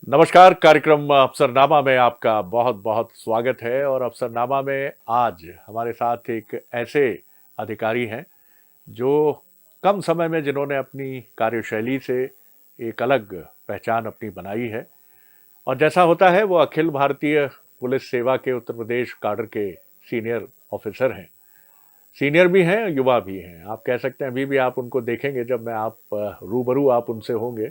नमस्कार। कार्यक्रम अफसरनामा में आपका बहुत बहुत स्वागत है। और अफसरनामा में आज हमारे साथ एक ऐसे अधिकारी हैं जो कम समय में जिन्होंने अपनी कार्यशैली से एक अलग पहचान अपनी बनाई है। और जैसा होता है वो अखिल भारतीय पुलिस सेवा के उत्तर प्रदेश काडर के सीनियर ऑफिसर हैं। सीनियर भी हैं, युवा भी हैं, आप कह सकते हैं। अभी भी आप उनको देखेंगे, जब मैं आप रूबरू आप उनसे होंगे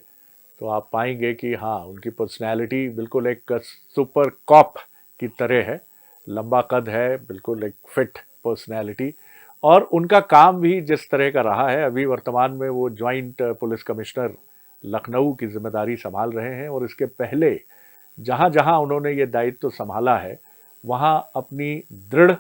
तो आप पाएंगे कि हाँ, उनकी पर्सनैलिटी बिल्कुल एक सुपर कॉप की तरह है। लंबा कद है, बिल्कुल एक फिट पर्सनैलिटी। और उनका काम भी जिस तरह का रहा है, अभी वर्तमान में वो ज्वाइंट पुलिस कमिश्नर लखनऊ की जिम्मेदारी संभाल रहे हैं। और इसके पहले जहाँ जहाँ उन्होंने ये दायित्व संभाला है, वहाँ अपनी दृढ़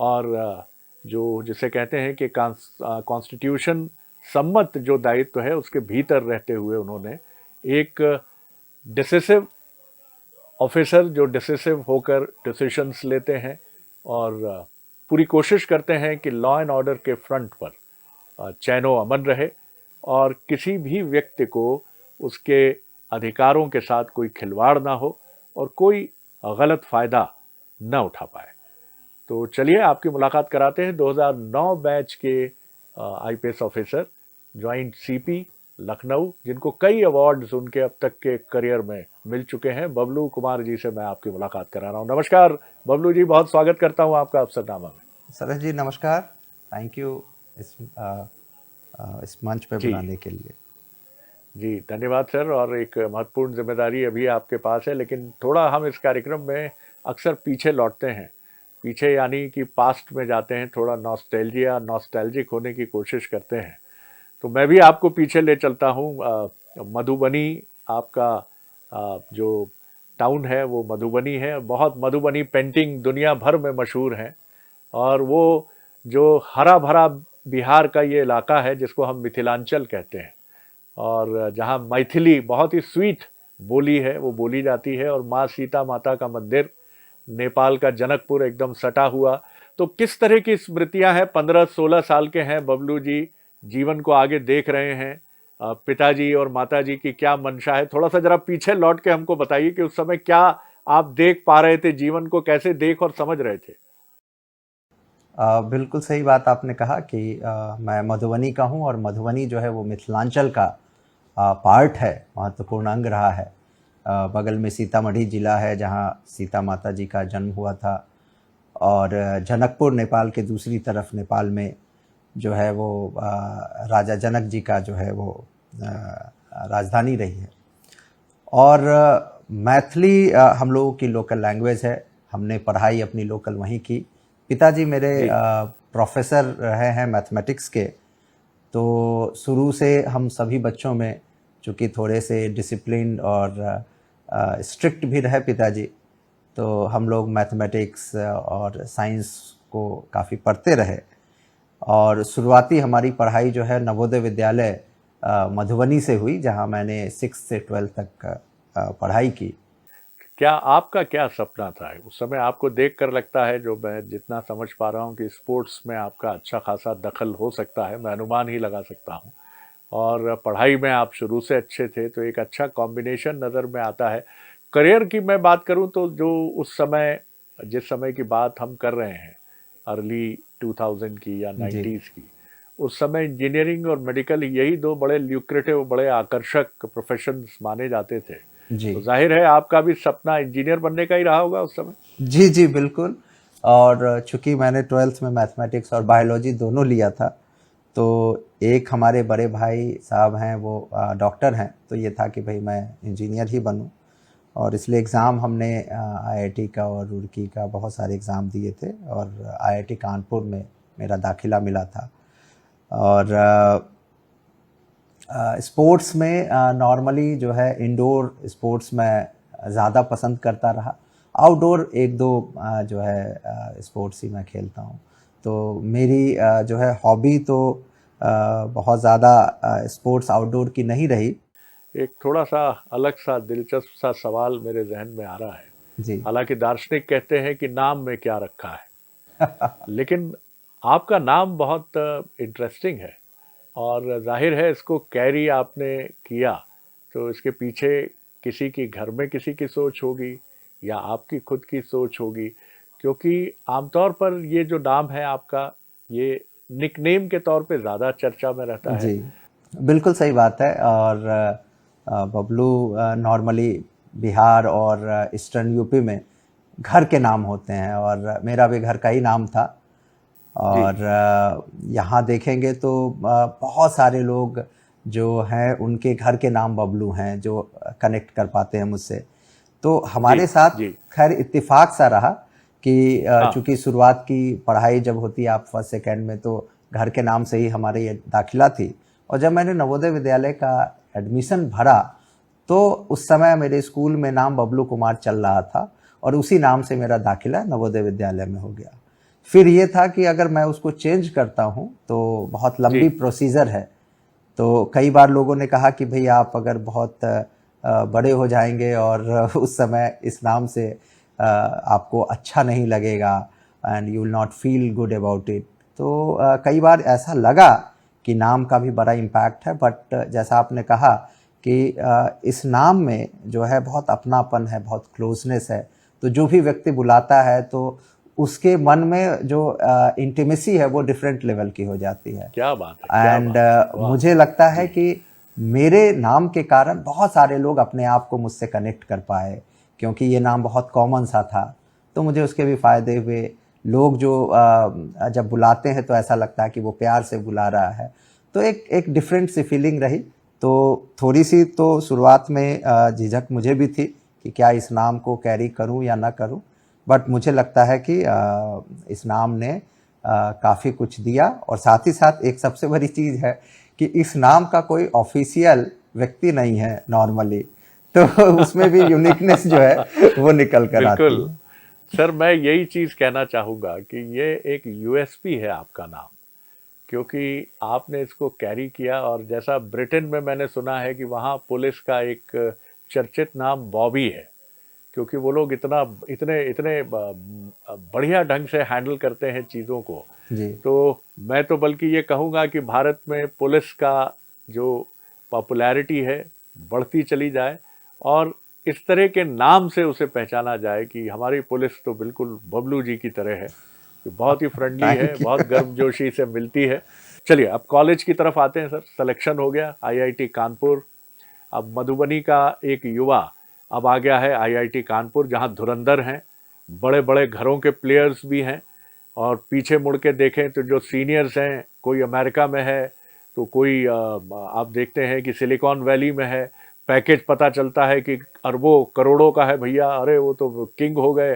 और जो जिसे कहते हैं कि कॉन्स्टिट्यूशन सम्मत जो दायित्व है, उसके भीतर रहते हुए उन्होंने एक डिसिसिव ऑफिसर, जो डिसिसिव होकर डिसीशंस लेते हैं और पूरी कोशिश करते हैं कि लॉ एंड ऑर्डर के फ्रंट पर चैनो अमन रहे और किसी भी व्यक्ति को उसके अधिकारों के साथ कोई खिलवाड़ ना हो और कोई गलत फ़ायदा न उठा पाए। तो चलिए आपकी मुलाकात कराते हैं 2009 बैच के IPS officer, joint CP Lucknow, जिनको कई अवार्ड्स उनके अब तक के करियर में मिल चुके हैं। बबलू कुमार जी से मैं आपकी मुलाकात करा रहा हूँ। नमस्कार बबलू जी, बहुत स्वागत करता हूँ आपका अफसरनामा में। सरस जी नमस्कार। थैंक यू इस मंच पे जी बुलाने के लिए। जी, धन्यवाद सर। और एक महत्वपूर्ण जिम्मेदारी अभी आपके पास है, लेकिन थोड़ा हम इस कार्यक्रम में अक्सर पीछे लौटते हैं। पीछे यानी कि पास्ट में जाते हैं, थोड़ा नॉस्टैल्जिक होने की कोशिश करते हैं। तो मैं भी आपको पीछे ले चलता हूँ। मधुबनी आपका जो टाउन है वो मधुबनी है। बहुत मधुबनी पेंटिंग दुनिया भर में मशहूर है। और वो जो हरा भरा बिहार का ये इलाका है, जिसको हम मिथिलांचल कहते हैं, और जहाँ मैथिली बहुत ही स्वीट बोली है, वो बोली जाती है। और माँ सीता माता का मंदिर, नेपाल का जनकपुर एकदम सटा हुआ। तो किस तरह की स्मृतियां हैं? 15-16 साल के हैं बबलू जी, जीवन को आगे देख रहे हैं। पिताजी और माताजी की क्या मंशा है? थोड़ा सा जरा पीछे लौट के हमको बताइए कि उस समय क्या आप देख पा रहे थे, जीवन को कैसे देख और समझ रहे थे। बिल्कुल सही बात आपने कहा कि मैं मधुबनी का हूँ और मधुबनी जो है वो मिथिलांचल का पार्ट है, महत्वपूर्ण अंग रहा है। बगल में सीतामढ़ी जिला है जहाँ सीता माता जी का जन्म हुआ था। और जनकपुर नेपाल के दूसरी तरफ नेपाल में जो है वो राजा जनक जी का जो है वो राजधानी रही है। और मैथिली हम लोगों की लोकल लैंग्वेज है। हमने पढ़ाई अपनी लोकल वहीं की। पिताजी मेरे जी प्रोफेसर रहे हैं मैथमेटिक्स के। तो शुरू से हम सभी बच्चों में, चूँकि थोड़े से डिसिप्लिन और स्ट्रिक्ट भी रहे पिताजी, तो हम लोग मैथमेटिक्स और साइंस को काफ़ी पढ़ते रहे। और शुरुआती हमारी पढ़ाई जो है नवोदय विद्यालय मधुबनी से हुई, जहाँ मैंने 6 से 12 तक पढ़ाई की। क्या आपका क्या सपना था उस समय? आपको देख कर लगता है, जो मैं जितना समझ पा रहा हूँ, कि स्पोर्ट्स में आपका अच्छा खासा दखल हो सकता है, मैं अनुमान ही लगा सकता हूँ। और पढ़ाई में आप शुरू से अच्छे थे, तो एक अच्छा कॉम्बिनेशन नज़र में आता है। करियर की मैं बात करूँ तो जो उस समय, जिस समय की बात हम कर रहे हैं, अर्ली 2000 की या जी 90s की, उस समय इंजीनियरिंग और मेडिकल, यही दो बड़े ल्यूक्रेटिव, बड़े आकर्षक प्रोफेशंस माने जाते थे। जी तो जाहिर है आपका भी सपना इंजीनियर बनने का ही रहा होगा उस समय। जी जी बिल्कुल। और चूँकि मैंने 12th में मैथमेटिक्स और बायोलॉजी दोनों लिया था, तो एक हमारे बड़े भाई साहब हैं, वो डॉक्टर हैं, तो ये था कि भाई मैं इंजीनियर ही बनूं। और इसलिए एग्ज़ाम हमने आईआईटी का और रुड़की का बहुत सारे एग्ज़ाम दिए थे। और आईआईटी कानपुर में मेरा दाखिला मिला था। और स्पोर्ट्स में नॉर्मली जो है इंडोर स्पोर्ट्स में ज़्यादा पसंद करता रहा। आउटडोर एक दो जो है स्पोर्ट्स ही मैं खेलता हूँ। तो मेरी जो है हॉबी तो बहुत ज़्यादा स्पोर्ट्स आउटडोर की नहीं रही। एक थोड़ा सा अलग सा दिलचस्प सा सवाल मेरे जहन में आ रहा है। जी हालांकि दार्शनिक कहते हैं कि नाम में क्या रखा है, लेकिन आपका नाम बहुत इंटरेस्टिंग है। और जाहिर है इसको कैरी आपने किया, तो इसके पीछे किसी की घर में किसी की सोच होगी या आपकी खुद की सोच होगी, क्योंकि आमतौर पर ये जो नाम है आपका, ये निकनेम के तौर पे ज़्यादा चर्चा में रहता है। जी, बिल्कुल सही बात है। और बबलू नॉर्मली बिहार और ईस्टर्न यूपी में घर के नाम होते हैं, और मेरा भी घर का ही नाम था। जी और यहाँ देखेंगे तो बहुत सारे लोग जो हैं उनके घर के नाम बबलू हैं, जो कनेक्ट कर पाते हैं मुझसे। तो जी हमारे साथ जी। खैर इत्तेफाक सा रहा कि हाँ चूंकि शुरुआत की पढ़ाई जब होती है आप फर्स्ट सेकेंड में, तो घर के नाम से ही हमारे ये दाखिला थी। और जब मैंने नवोदय विद्यालय का एडमिशन भरा, तो उस समय मेरे स्कूल में नाम बबलू कुमार चल रहा था, और उसी नाम से मेरा दाखिला नवोदय विद्यालय में हो गया। फिर ये था कि अगर मैं उसको चेंज करता हूँ तो बहुत जी लंबी प्रोसीजर है। तो कई बार लोगों ने कहा कि भई आप अगर बहुत बड़े हो जाएंगे और उस समय इस नाम से आपको अच्छा नहीं लगेगा, and you will not feel good about it. तो कई बार ऐसा लगा कि नाम का भी बड़ा इम्पैक्ट है, बट जैसा आपने कहा कि इस नाम में जो है बहुत अपनापन है, बहुत क्लोजनेस है। तो जो भी व्यक्ति बुलाता है तो उसके मन में जो इंटीमेसी है वो डिफरेंट लेवल की हो जाती है। क्या बात है, क्या एंड बात है, वाह। मुझे लगता है जी कि मेरे नाम के कारण बहुत सारे लोग अपने आप को मुझसे कनेक्ट कर पाए, क्योंकि ये नाम बहुत कॉमन सा था। तो मुझे उसके भी फ़ायदे हुए। लोग जो जब बुलाते हैं तो ऐसा लगता है कि वो प्यार से बुला रहा है। तो एक एक डिफरेंट सी फीलिंग रही। तो थोड़ी सी तो शुरुआत में झिझक मुझे भी थी कि क्या इस नाम को कैरी करूं या ना करूं। बट मुझे लगता है कि इस नाम ने काफ़ी कुछ दिया। और साथ ही साथ एक सबसे बड़ी चीज़ है कि इस नाम का कोई ऑफिशियल व्यक्ति नहीं है नॉर्मली। तो उसमें भी यूनिकनेस जो है वो निकल कर आती बिल्कुल। है। सर मैं यही चीज़ कहना चाहूँगा कि ये एक यूएसपी है आपका नाम, क्योंकि आपने इसको कैरी किया। और जैसा ब्रिटेन में मैंने सुना है कि वहाँ पुलिस का एक चर्चित नाम बॉबी है, क्योंकि वो लोग इतना इतने इतने बढ़िया ढंग से हैंडल करते हैं चीज़ों को। जी तो मैं तो बल्कि ये कहूँगा कि भारत में पुलिस का जो पॉपुलैरिटी है बढ़ती चली जाए, और इस तरह के नाम से उसे पहचाना जाए कि हमारी पुलिस तो बिल्कुल बबलू जी की तरह है, कि बहुत ही फ्रेंडली है, थैंक यू। बहुत गर्मजोशी से मिलती है। चलिए अब कॉलेज की तरफ आते हैं सर। सिलेक्शन हो गया आईआईटी कानपुर। अब मधुबनी का एक युवा अब आ गया है आईआईटी कानपुर, जहां धुरंधर हैं, बड़े बड़े घरों के प्लेयर्स भी हैं। और पीछे मुड़ के देखें तो जो सीनियर्स हैं, कोई अमेरिका में है, तो कोई आप देखते हैं कि सिलिकॉन वैली में है। पैकेज पता चलता है कि अरबों करोड़ों का है भैया, अरे वो तो किंग हो गए।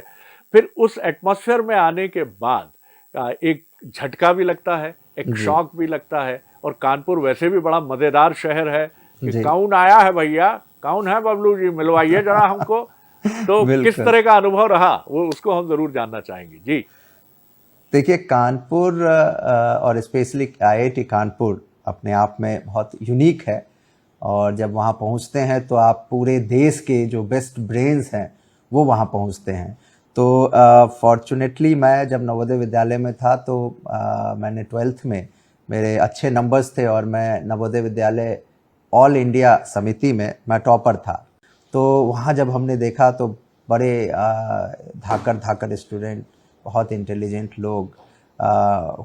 फिर उस एटमॉस्फेयर में आने के बाद एक झटका भी लगता है, एक जी शॉक भी लगता है। और कानपुर वैसे भी बड़ा मज़ेदार शहर है कि जी कौन आया है भैया, कौन है बबलू जी, मिलवाइए जरा हमको। तो किस बिल्कुल। तरह का अनुभव रहा वो, उसको हम ज़रूर जानना चाहेंगे जी। देखिए कानपुर और स्पेशली आईआईटी कानपुर अपने आप में बहुत यूनिक है। और जब वहाँ पहुँचते हैं तो आप पूरे देश के जो बेस्ट ब्रेन्स हैं वो वहाँ पहुँचते हैं। तो फॉर्चुनेटली मैं जब नवोदय विद्यालय में था तो मैंने 12th में मेरे अच्छे नंबर्स थे, और मैं नवोदय विद्यालय ऑल इंडिया समिति में मैं टॉपर था। तो वहाँ जब हमने देखा तो बड़े धाकड़ धाकड़ स्टूडेंट, बहुत इंटेलिजेंट लोग,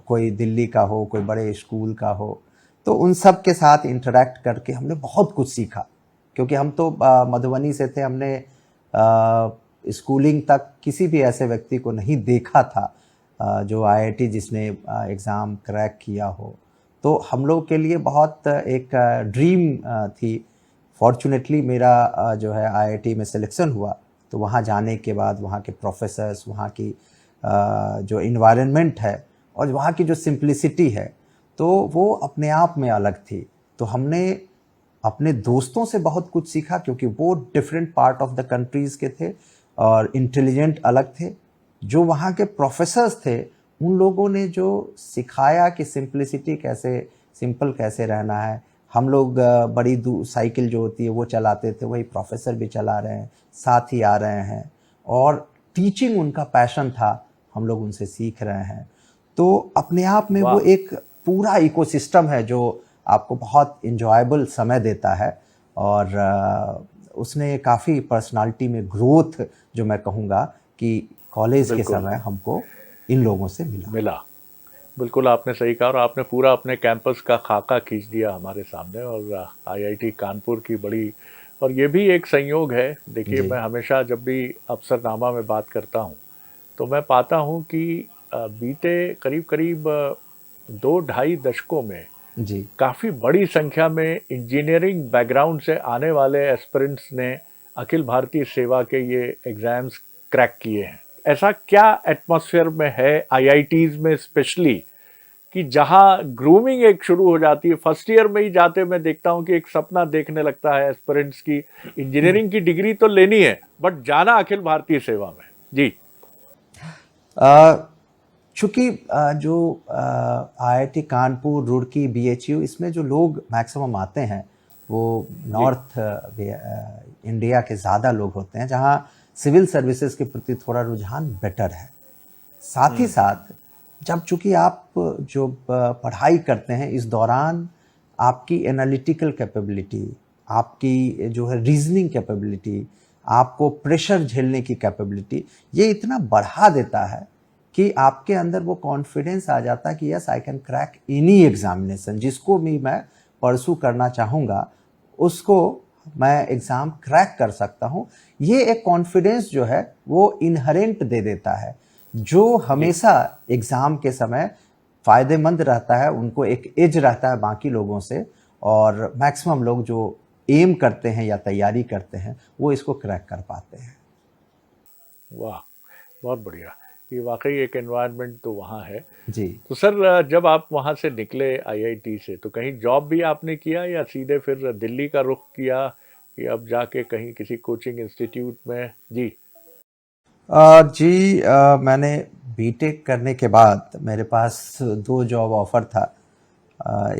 कोई दिल्ली का हो, कोई बड़े स्कूल का हो, तो उन सब के साथ इंटरेक्ट करके हमने बहुत कुछ सीखा। क्योंकि हम तो मधुबनी से थे, हमने स्कूलिंग तक किसी भी ऐसे व्यक्ति को नहीं देखा था जो आईआईटी जिसने एग्ज़ाम क्रैक किया हो। तो हम लोग के लिए बहुत एक ड्रीम थी। फॉर्चुनेटली मेरा जो है आईआईटी में सिलेक्शन हुआ। तो वहाँ जाने के बाद वहाँ के प्रोफेसर्स, वहाँ की जो इन्वायरमेंट है और वहाँ की जो सिंप्लिसिटी है, तो वो अपने आप में अलग थी। तो हमने अपने दोस्तों से बहुत कुछ सीखा, क्योंकि वो different part of the countries के थे और इंटेलिजेंट अलग थे। जो वहाँ के प्रोफेसर्स थे, उन लोगों ने जो सिखाया कि सिंप्लिसिटी कैसे, सिंपल कैसे रहना है। हम लोग बड़ी साइकिल जो होती है वो चलाते थे, वही प्रोफेसर भी चला रहे हैं, साथ ही आ रहे हैं। और टीचिंग उनका पैशन था, हम लोग उनसे सीख रहे हैं। तो अपने आप में वो वाह। एक पूरा इकोसिस्टम है जो आपको बहुत इंजॉयबल समय देता है। और उसने काफ़ी पर्सनालिटी में ग्रोथ जो मैं कहूँगा कि कॉलेज के बिल्कुल। समय हमको इन लोगों से मिला। मिला। बिल्कुल आपने सही कहा और आपने पूरा अपने कैंपस का खाका खींच दिया हमारे सामने और आईआईटी कानपुर की बड़ी और ये भी एक संयोग है। देखिए जी, मैं हमेशा जब भी अफसरनामा में बात करता हूँ तो मैं पाता हूँ कि बीते करीब करीब 2 ढाई दशकों में जी, काफ़ी बड़ी संख्या में इंजीनियरिंग बैकग्राउंड से आने वाले एस्पिरेंट्स ने अखिल भारतीय सेवा के ये एग्ज़ाम्स क्रैक किए हैं। ऐसा क्या एटमॉस्फेयर में है आईआईटीज़ में स्पेशली कि जहाँ ग्रूमिंग एक शुरू हो जाती है, फर्स्ट ईयर में ही जाते मैं देखता हूँ कि एक सपना देखने लगता है एस्पिरेंट्स की इंजीनियरिंग की डिग्री तो लेनी है बट जाना अखिल भारतीय सेवा में। जी। चूँकि जो आईआईटी कानपुर, रुड़की, बीएचयू इसमें जो लोग मैक्सिमम आते हैं वो जी। नॉर्थ इंडिया के ज़्यादा लोग होते हैं, जहाँ सिविल सर्विसेज के प्रति थोड़ा रुझान बेटर है। साथ ही साथ जब चूँकि आप जो पढ़ाई करते हैं इस दौरान आपकी एनालिटिकल कैपेबिलिटी, आपकी जो है रीजनिंग कैपेबिलिटी, आपको प्रेशर झेलने की कैपेबिलिटी, ये इतना बढ़ा देता है कि आपके अंदर वो कॉन्फिडेंस आ जाता है कि yes I can crack any examination, जिसको भी मैं परसू करना चाहूँगा उसको मैं एग्ज़ाम क्रैक कर सकता हूँ। ये एक कॉन्फिडेंस जो है वो इनहेरेंट दे देता है, जो जी। हमेशा एग्ज़ाम के समय फ़ायदेमंद रहता है, उनको एक एज रहता है बाकी लोगों से, और मैक्सिमम लोग जो एम करते हैं या तैयारी करते हैं वो इसको क्रैक कर पाते हैं। वाह, बहुत बढ़िया। ये वाकई एक एनवायरनमेंट तो वहाँ है। जी। तो सर जब आप वहाँ से निकले आईआईटी से तो कहीं जॉब भी आपने किया या सीधे फिर दिल्ली का रुख किया कि अब जाके कहीं किसी कोचिंग इंस्टीट्यूट में? जी। जी, मैंने बीटेक करने के बाद मेरे पास 2 जॉब ऑफ़र था।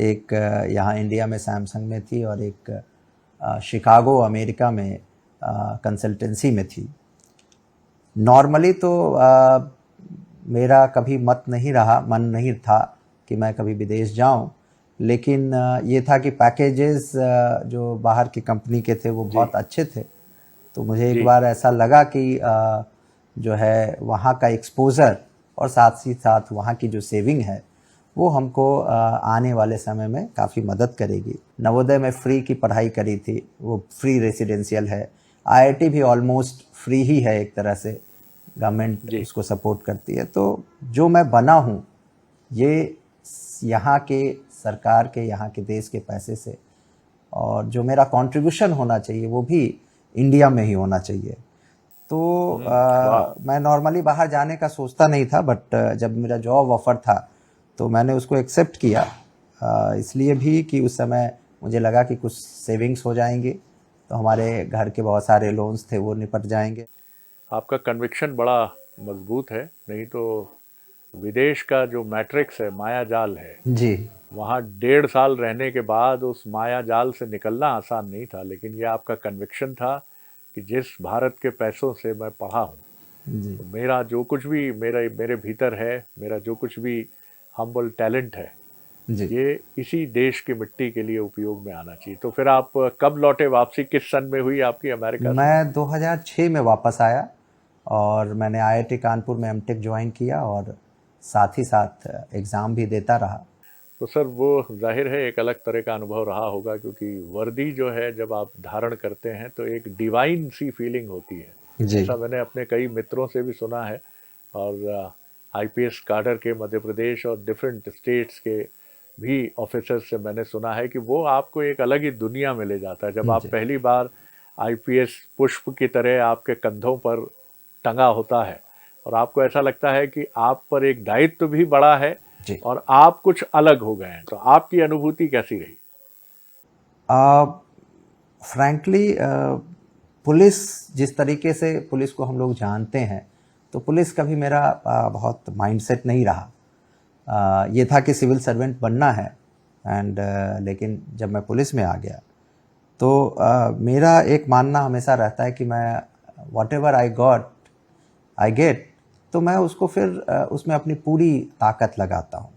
एक यहाँ इंडिया में सैमसंग में थी और एक शिकागो अमेरिका में कंसल्टेंसी में थी। नॉर्मली तो मेरा कभी मन नहीं था कि मैं कभी विदेश जाऊं, लेकिन ये था कि पैकेजेस जो बाहर की कंपनी के थे वो जी। बहुत अच्छे थे। तो मुझे एक जी। बार ऐसा लगा कि जो है वहाँ का एक्सपोज़र और साथ ही साथ वहाँ की जो सेविंग है वो हमको आने वाले समय में काफ़ी मदद करेगी। नवोदय में फ्री की पढ़ाई करी थी, वो फ्री रेसिडेंशियल है। आईआईटी भी ऑलमोस्ट फ्री ही है एक तरह से, गवर्नमेंट जी। उसको सपोर्ट करती है। तो जो मैं बना हूँ ये यहाँ के सरकार के, यहाँ के देश के पैसे से, और जो मेरा कंट्रीब्यूशन होना चाहिए वो भी इंडिया में ही होना चाहिए। तो वाह। मैं नॉर्मली बाहर जाने का सोचता नहीं था, बट जब मेरा जॉब ऑफ़र था तो मैंने उसको एक्सेप्ट किया, इसलिए भी कि उस समय मुझे लगा कि कुछ सेविंग्स हो जाएंगे, तो हमारे घर के बहुत सारे लोन्स थे वो निपट जाएंगे। आपका कन्विक्शन बड़ा मजबूत है, नहीं तो विदेश का जो मैट्रिक्स है, माया जाल है, जी, वहाँ 1.5 साल रहने के बाद उस माया जाल से निकलना आसान नहीं था, लेकिन यह आपका कन्विक्शन था कि जिस भारत के पैसों से मैं पढ़ा हूँ जी, तो मेरा जो कुछ भी मेरे भीतर है, मेरा जो कुछ भी हम्बल टैलेंट है, जी। ये इसी देश की मिट्टी के लिए उपयोग में आना चाहिए। तो फिर आप कब लौटे? वापसी किस सन में हुई आपकी अमेरिका से? मैं 2006 में वापस आया और मैंने आईआईटी कानपुर में एमटेक ज्वाइन किया और साथ ही साथ एग्ज़ाम भी देता रहा। तो सर वो जाहिर है एक अलग तरह का अनुभव रहा होगा, क्योंकि वर्दी जो है जब आप धारण करते हैं तो एक डिवाइन सी फीलिंग होती है। जी, ऐसा मैंने अपने कई मित्रों से भी सुना है और आईपीएस काडर के मध्य प्रदेश और डिफरेंट स्टेट्स के भी ऑफिसर्स से मैंने सुना है कि वो आपको एक अलग ही दुनिया में ले जाता है जब आप जी, पहली बार आईपीएस पुष्प की तरह आपके कंधों पर टंगा होता है और आपको ऐसा लगता है कि आप पर एक दायित्व भी बड़ा है जी। और आप कुछ अलग हो गए हैं। तो आपकी अनुभूति कैसी रही? फ्रैंकली पुलिस, जिस तरीके से पुलिस को हम लोग जानते हैं, तो पुलिस कभी मेरा बहुत माइंडसेट नहीं रहा। ये था कि सिविल सर्वेंट बनना है, एंड लेकिन जब मैं पुलिस में आ गया तो मेरा एक मानना हमेशा रहता है कि मैं व्हाटएवर आई गेट, तो मैं उसको फिर उसमें अपनी पूरी ताकत लगाता हूँ।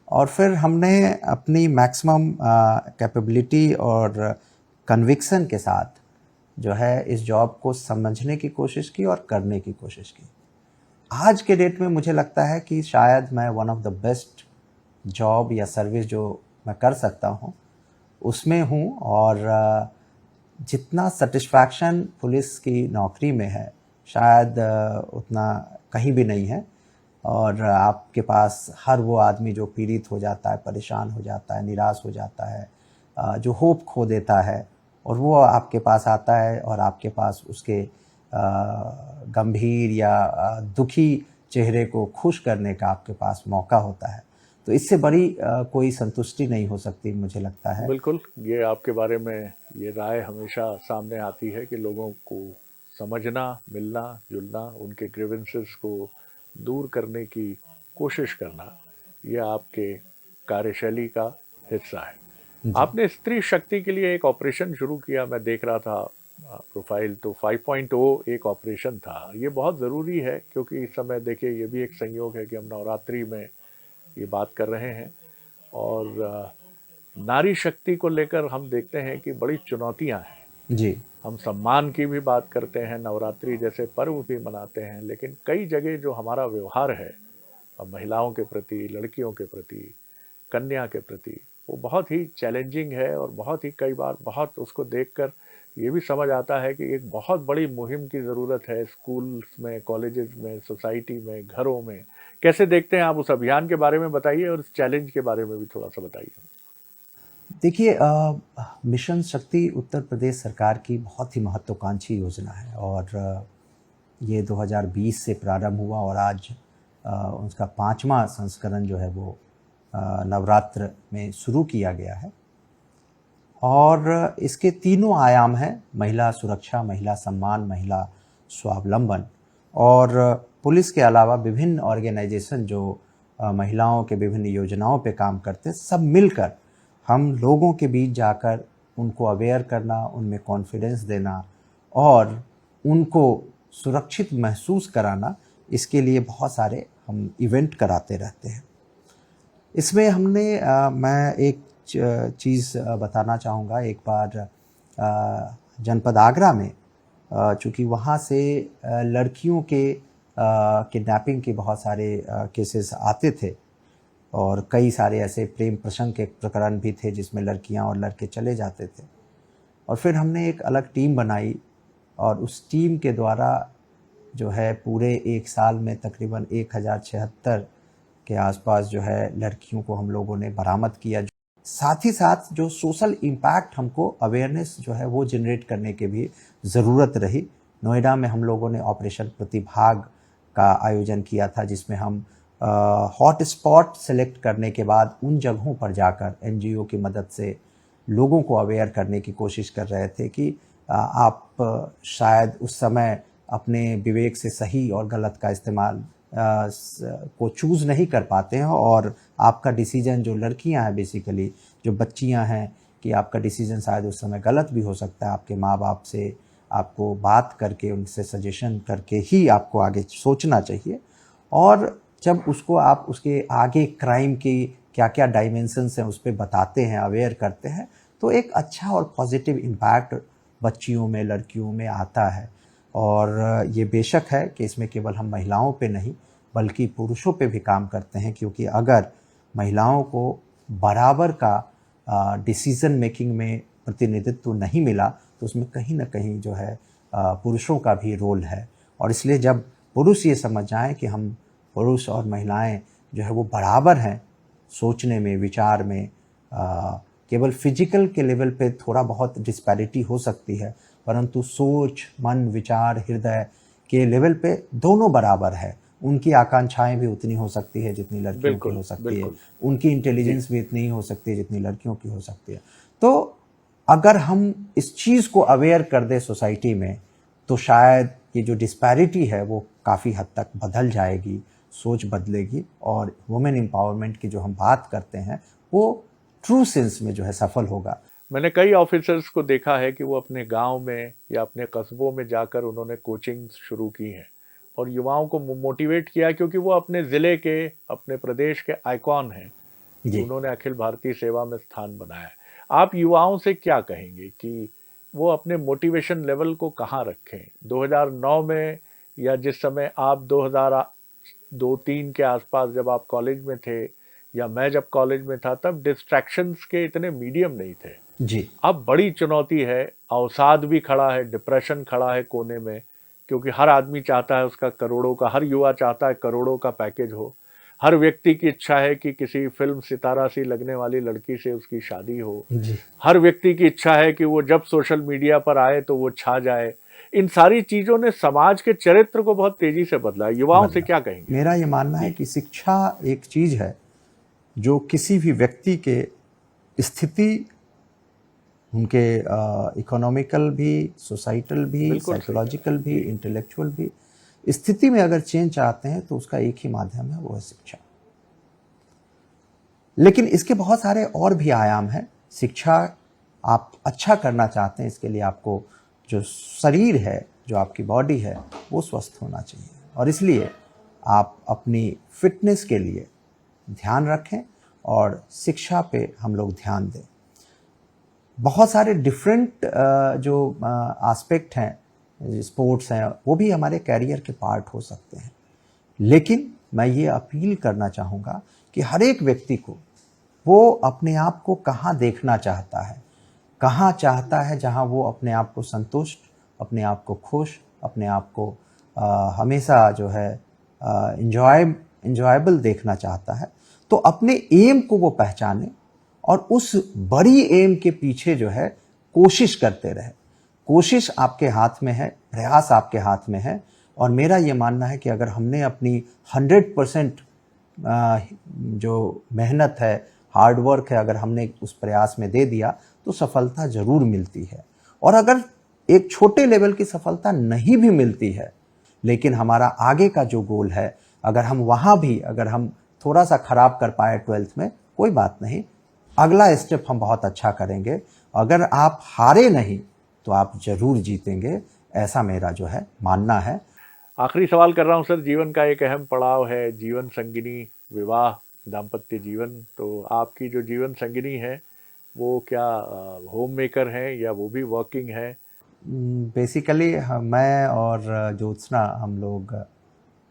और फिर हमने अपनी मैक्सिमम कैपेबिलिटी और कन्विक्शन के साथ जो है इस जॉब को समझने की कोशिश की और करने की कोशिश की। आज के डेट में मुझे लगता है कि शायद मैं one of the best job या सर्विस जो मैं कर सकता हूँ उसमें हूँ। और जितना सेटिस्फैक्शन पुलिस की नौकरी में है शायद उतना कहीं भी नहीं है। और आपके पास हर वो आदमी जो पीड़ित हो जाता है, परेशान हो जाता है, निराश हो जाता है, जो होप खो देता है, और वो आपके पास आता है और आपके पास उसके गंभीर या दुखी चेहरे को खुश करने का आपके पास मौका होता है, तो इससे बड़ी कोई संतुष्टि नहीं हो सकती मुझे लगता है। बिल्कुल, ये आपके बारे में ये राय हमेशा सामने आती है कि लोगों को समझना, मिलना जुलना, उनके ग्रीवेंसेस को दूर करने की कोशिश करना, ये आपके कार्यशैली का हिस्सा है। जी आपने स्त्री शक्ति के लिए एक ऑपरेशन शुरू किया, मैं देख रहा था प्रोफाइल, तो 5.0 एक ऑपरेशन था। ये बहुत ज़रूरी है क्योंकि इस समय देखिए ये भी एक संयोग है कि हम नवरात्रि में ये बात कर रहे हैं, और नारी शक्ति को लेकर हम देखते हैं कि बड़ी चुनौतियां हैं। जी हम सम्मान की भी बात करते हैं, नवरात्रि जैसे पर्व भी मनाते हैं, लेकिन कई जगह जो हमारा व्यवहार है महिलाओं के प्रति, लड़कियों के प्रति, कन्या के प्रति, वो बहुत ही चैलेंजिंग है। और बहुत ही कई बार बहुत उसको देखकर ये भी समझ आता है कि एक बहुत बड़ी मुहिम की ज़रूरत है, स्कूल्स में, कॉलेजेस में, सोसाइटी में, घरों में। कैसे देखते हैं आप उस अभियान के बारे में बताइए, और इस चैलेंज के बारे में भी थोड़ा सा बताइए। देखिए, मिशन शक्ति उत्तर प्रदेश सरकार की बहुत ही महत्वाकांक्षी योजना है। और ये 2020 से प्रारंभ हुआ और आज उसका 5वां संस्करण जो है वो नवरात्र में शुरू किया गया है। और इसके तीनों आयाम हैं: महिला सुरक्षा, महिला सम्मान, महिला स्वावलंबन। और पुलिस के अलावा विभिन्न ऑर्गेनाइजेशन जो महिलाओं के विभिन्न योजनाओं पे काम करते हैं, सब मिलकर हम लोगों के बीच जाकर उनको अवेयर करना, उनमें कॉन्फिडेंस देना और उनको सुरक्षित महसूस कराना, इसके लिए बहुत सारे हम इवेंट कराते रहते हैं। इसमें हमने मैं एक चीज़ बताना चाहूँगा। एक बार जनपद आगरा में, चूँकि वहाँ से लड़कियों के किडनैपिंग के बहुत सारे केसेस आते थे, और कई सारे ऐसे प्रेम प्रसंग के प्रकरण भी थे जिसमें लड़कियां और लड़के चले जाते थे। और फिर हमने एक अलग टीम बनाई, और उस टीम के द्वारा जो है पूरे एक साल में तकरीबन 1076 के आसपास जो है लड़कियों को हम लोगों ने बरामद किया। साथ ही साथ जो सोशल इम्पैक्ट हमको अवेयरनेस जो है वो जनरेट करने की भी ज़रूरत रही। नोएडा में हम लोगों ने ऑपरेशन प्रतिभाग का आयोजन किया था, जिसमें हम हॉट स्पॉट सेलेक्ट करने के बाद उन जगहों पर जाकर एनजीओ की मदद से लोगों को अवेयर करने की कोशिश कर रहे थे कि आप शायद उस समय अपने विवेक से सही और गलत का इस्तेमाल को चूज़ नहीं कर पाते हैं, और आपका डिसीजन, जो लड़कियां हैं बेसिकली, जो बच्चियां हैं, कि आपका डिसीजन शायद उस समय गलत भी हो सकता है। आपके माँ बाप से आपको बात करके, उनसे सजेशन करके ही आपको आगे सोचना चाहिए। और जब उसको आप उसके आगे क्राइम की क्या क्या डायमेंशंस हैं उस पर बताते हैं, अवेयर करते हैं, तो एक अच्छा और पॉजिटिव इम्पैक्ट बच्चियों में, लड़कियों में आता है। और ये बेशक है कि इसमें केवल हम महिलाओं पे नहीं बल्कि पुरुषों पे भी काम करते हैं, क्योंकि अगर महिलाओं को बराबर का डिसीज़न मेकिंग में प्रतिनिधित्व नहीं मिला तो उसमें कहीं ना कहीं जो है पुरुषों का भी रोल है। और इसलिए जब पुरुष ये समझ जाएं कि हम पुरुष और महिलाएं जो है वो बराबर हैं सोचने में, विचार में, केवल फिजिकल के लेवल पे थोड़ा बहुत डिस्पैरिटी हो सकती है, परंतु सोच, मन, विचार, हृदय के लेवल पे दोनों बराबर है। उनकी आकांक्षाएं भी उतनी हो सकती है जितनी लड़कियों की हो सकती है, उनकी इंटेलिजेंस भी इतनी ही हो सकती है जितनी लड़कियों की हो सकती है। तो अगर हम इस चीज़ को अवेयर कर दे सोसाइटी में, तो शायद ये जो डिस्पैरिटी है वो काफ़ी हद तक बदल जाएगी, सोच बदलेगी, और वुमेन एम्पावरमेंट की जो हम बात करते हैं वो ट्रू सेंस में जो है सफल होगा। मैंने कई ऑफिसर्स को देखा है कि वो अपने गांव में या अपने कस्बों में जाकर उन्होंने कोचिंग शुरू की है और युवाओं को मोटिवेट किया, क्योंकि वो अपने ज़िले के, अपने प्रदेश के आइकॉन हैं। जी उन्होंने अखिल भारतीय सेवा में स्थान बनाया है। आप युवाओं से क्या कहेंगे कि वो अपने मोटिवेशन लेवल को कहाँ रखें। 2009 में या जिस समय आप 2002-3 के आसपास जब आप कॉलेज में थे या मैं जब कॉलेज में था, तब डिस्ट्रैक्शंस के इतने मीडियम नहीं थे। जी। अब बड़ी चुनौती है, अवसाद भी खड़ा है, डिप्रेशन खड़ा है कोने में, क्योंकि हर आदमी चाहता है उसका करोड़ों का, हर युवा चाहता है करोड़ों का पैकेज हो। हर व्यक्ति की इच्छा है कि किसी फिल्म सितारा सी लगने वाली लड़की से उसकी शादी हो। जी। हर व्यक्ति की इच्छा है कि वो जब सोशल मीडिया पर आए तो वो छा जाए। इन सारी चीजों ने समाज के चरित्र को बहुत तेजी से बदला है। युवाओं से बदला। क्या कहेंगे? मेरा ये मानना है जी, कि शिक्षा एक चीज है जो किसी भी व्यक्ति के स्थिति, उनके इकोनॉमिकल भी, सोसाइटल भी, बिल्कुल सही कहा। साइकोलॉजिकल भी, जी, इंटेलेक्चुअल भी स्थिति में अगर चेंज चाहते हैं तो उसका एक ही माध्यम है, वो है शिक्षा। लेकिन इसके बहुत सारे और भी आयाम हैं। शिक्षा, आप अच्छा करना चाहते हैं, इसके लिए आपको जो शरीर है, जो आपकी बॉडी है, वो स्वस्थ होना चाहिए, और इसलिए आप अपनी फिटनेस के लिए ध्यान रखें और शिक्षा पे हम लोग ध्यान दें। बहुत सारे डिफरेंट जो एस्पेक्ट हैं, स्पोर्ट्स हैं, वो भी हमारे कैरियर के पार्ट हो सकते हैं। लेकिन मैं ये अपील करना चाहूँगा कि हर एक व्यक्ति को वो अपने आप को कहाँ देखना चाहता है, कहाँ चाहता है जहाँ वो अपने आप को संतुष्ट, अपने आप को खुश, अपने आप को हमेशा जो है इंजॉयबल देखना चाहता है, तो अपने एम को वो पहचाने और उस बड़ी एम के पीछे जो है कोशिश करते रहे। कोशिश आपके हाथ में है, प्रयास आपके हाथ में है, और मेरा ये मानना है कि अगर हमने अपनी 100% जो मेहनत है, हार्ड वर्क है, अगर हमने उस प्रयास में दे दिया तो सफलता ज़रूर मिलती है। और अगर एक छोटे लेवल की सफलता नहीं भी मिलती है, लेकिन हमारा आगे का जो गोल है, अगर हम वहाँ भी अगर हम थोड़ा सा खराब कर पाए 12th में, कोई बात नहीं, अगला स्टेप हम बहुत अच्छा करेंगे। अगर आप हारे नहीं तो आप ज़रूर जीतेंगे, ऐसा मेरा जो है मानना है। आखिरी सवाल कर रहा हूँ सर। जीवन का एक अहम पड़ाव है जीवन संगिनी, विवाह, दाम्पत्य जीवन। तो आपकी जो जीवन संगिनी है वो क्या होम मेकर है या वो भी वर्किंग है? बेसिकली मैं और ज्योत्सना, हम लोग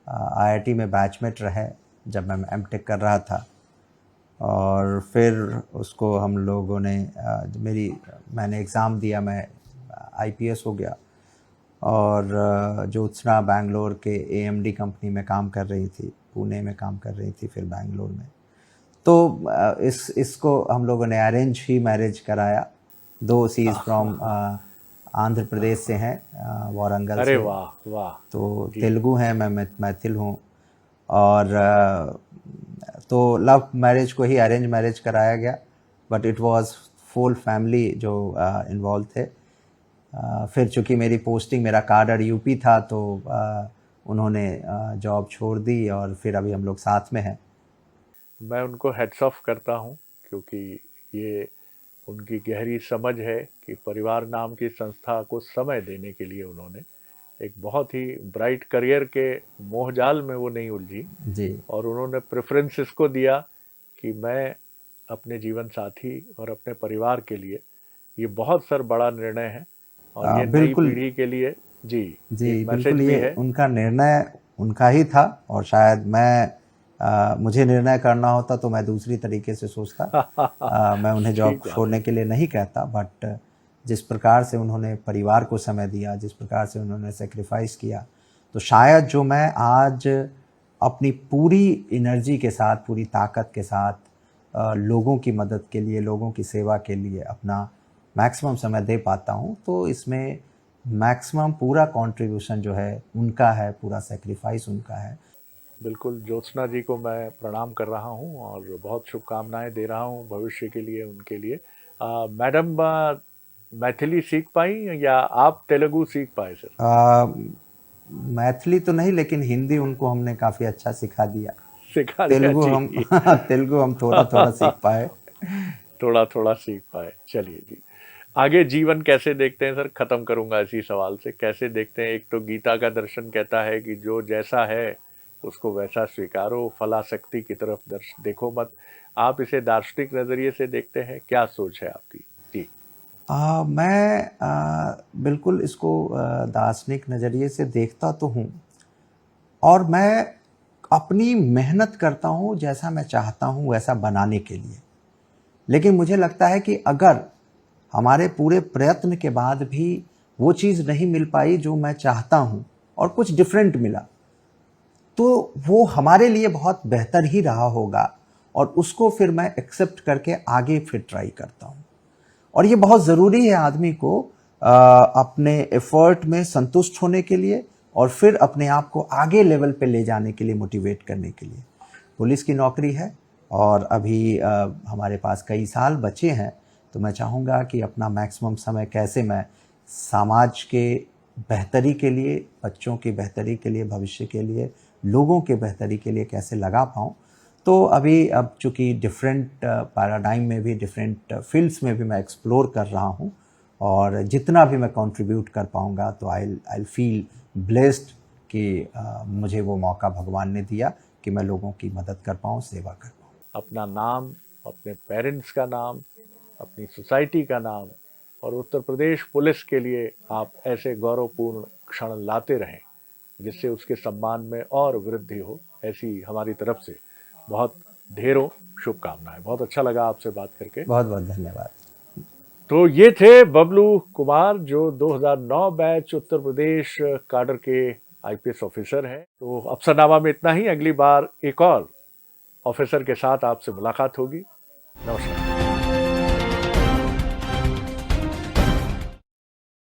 आईआईटी में बैचमेट रहे जब मैं एमटेक कर रहा था, और फिर उसको हम लोगों ने मैंने एग्ज़ाम दिया, मैं आईपीएस हो गया, और ज्योत्सना बैंगलोर के एएमडी कंपनी में काम कर रही थी, पुणे में काम कर रही थी, फिर बैंगलोर में। तो इसको हम लोगों ने अरेंज ही मैरिज कराया। दो सी इज़ फ्रॉम आंध्र प्रदेश से हैं, वारंगल अरे से। वाह वाह। तो जी, तेलुगु हैं, मैं मैथिल हूँ। और तो लव मैरिज को ही अरेंज मैरिज कराया गया, but it was full family जो इन्वॉल्व थे। फिर चूँकि मेरी पोस्टिंग, मेरा काडर यूपी था, तो उन्होंने जॉब छोड़ दी, और फिर अभी हम लोग साथ में हैं। मैं उनको हेड्स ऑफ करता हूँ, क्योंकि ये उनकी गहरी समझ है कि परिवार नाम की संस्था को समय देने के लिए उन्होंने एक बहुत ही ब्राइट करियर के मोहजाल में वो नहीं उलझी, जी। और उन्होंने प्रेफरेंस इसको दिया कि मैं अपने जीवन साथी और अपने परिवार के लिए, ये बहुत सर बड़ा निर्णय है, और ये नई बिल्कुल। पीढ़ी के लिए जी एक जी, बिल्कुल, मैसेज भी ये है। उनका निर्णय उनका ही था, और शायद मुझे निर्णय करना होता तो मैं दूसरी तरीके से सोचता। मैं उन्हें जॉब ठीक बात है। छोड़ने के लिए नहीं कहता, बट जिस प्रकार से उन्होंने परिवार को समय दिया, जिस प्रकार से उन्होंने सेक्रीफाइस किया, तो शायद जो मैं आज अपनी पूरी एनर्जी के साथ, पूरी ताकत के साथ लोगों की मदद के लिए, लोगों की सेवा के लिए अपना मैक्सिमम समय दे पाता हूँ, तो इसमें मैक्सिमम पूरा कंट्रीब्यूशन जो है उनका है, पूरा सेक्रीफाइस उनका है। बिल्कुल, ज्योत्सना जी को मैं प्रणाम कर रहा हूँ और बहुत शुभकामनाएं दे रहा हूँ भविष्य के लिए उनके लिए। मैडम, मैथिली सीख पाई या आप तेलुगु सीख पाए सर? आ, मैथिली तो नहीं, लेकिन हिंदी उनको हमने काफ़ी अच्छा सिखा दिया। सिखा दिया तेलुगु जी। हम तेलुगु हम थोड़ा थोड़ा सीख पाए। थोड़ा थोड़ा सीख पाए। चलिए जी, आगे जीवन कैसे देखते हैं सर? खत्म करूंगा इसी सवाल से। कैसे देखते हैं? एक तो गीता का दर्शन कहता है कि जो जैसा है उसको वैसा स्वीकारो, फलाशक्ति की तरफ देखो मत। आप इसे दार्शनिक नजरिए से देखते हैं, क्या सोच है आपकी? जी। मैं बिल्कुल इसको दार्शनिक नज़रिए से देखता तो हूँ, और मैं अपनी मेहनत करता हूँ जैसा मैं चाहता हूँ वैसा बनाने के लिए। लेकिन मुझे लगता है कि अगर हमारे पूरे प्रयत्न के बाद भी वो चीज़ नहीं मिल पाई जो मैं चाहता हूँ और कुछ डिफरेंट मिला, तो वो हमारे लिए बहुत बेहतर ही रहा होगा, और उसको फिर मैं एक्सेप्ट करके आगे फिर ट्राई करता हूँ। और ये बहुत ज़रूरी है आदमी को अपने एफर्ट में संतुष्ट होने के लिए, और फिर अपने आप को आगे लेवल पे ले जाने के लिए, मोटिवेट करने के लिए। पुलिस की नौकरी है और अभी हमारे पास कई साल बचे हैं, तो मैं चाहूँगा कि अपना मैक्सिमम समय कैसे मैं समाज के बेहतरी के लिए, बच्चों की बेहतरी के लिए, भविष्य के लिए, लोगों के बेहतरी के लिए कैसे लगा पाऊँ। तो अभी अब चूँकि डिफरेंट पैराडाइम में भी, डिफरेंट फील्ड्स में भी मैं एक्सप्लोर कर रहा हूँ, और जितना भी मैं कंट्रीब्यूट कर पाऊँगा तो आई फील ब्लेस्ड कि मुझे वो मौका भगवान ने दिया कि मैं लोगों की मदद कर पाऊँ, सेवा कर पाऊँ। अपना नाम, अपने पेरेंट्स का नाम, अपनी सोसाइटी का नाम और उत्तर प्रदेश पुलिस के लिए आप ऐसे गौरवपूर्ण क्षण लाते रहें जिससे उसके सम्मान में और वृद्धि हो, ऐसी हमारी तरफ से बहुत ढेरों शुभकामनाएं। बहुत अच्छा लगा आपसे बात करके। बहुत बहुत धन्यवाद। तो ये थे बबलू कुमार, जो 2009 बैच उत्तर प्रदेश काडर के आईपीएस ऑफिसर हैं। तो अफसरनामा में इतना ही। अगली बार एक और ऑफिसर के साथ आपसे मुलाकात होगी। नमस्कार।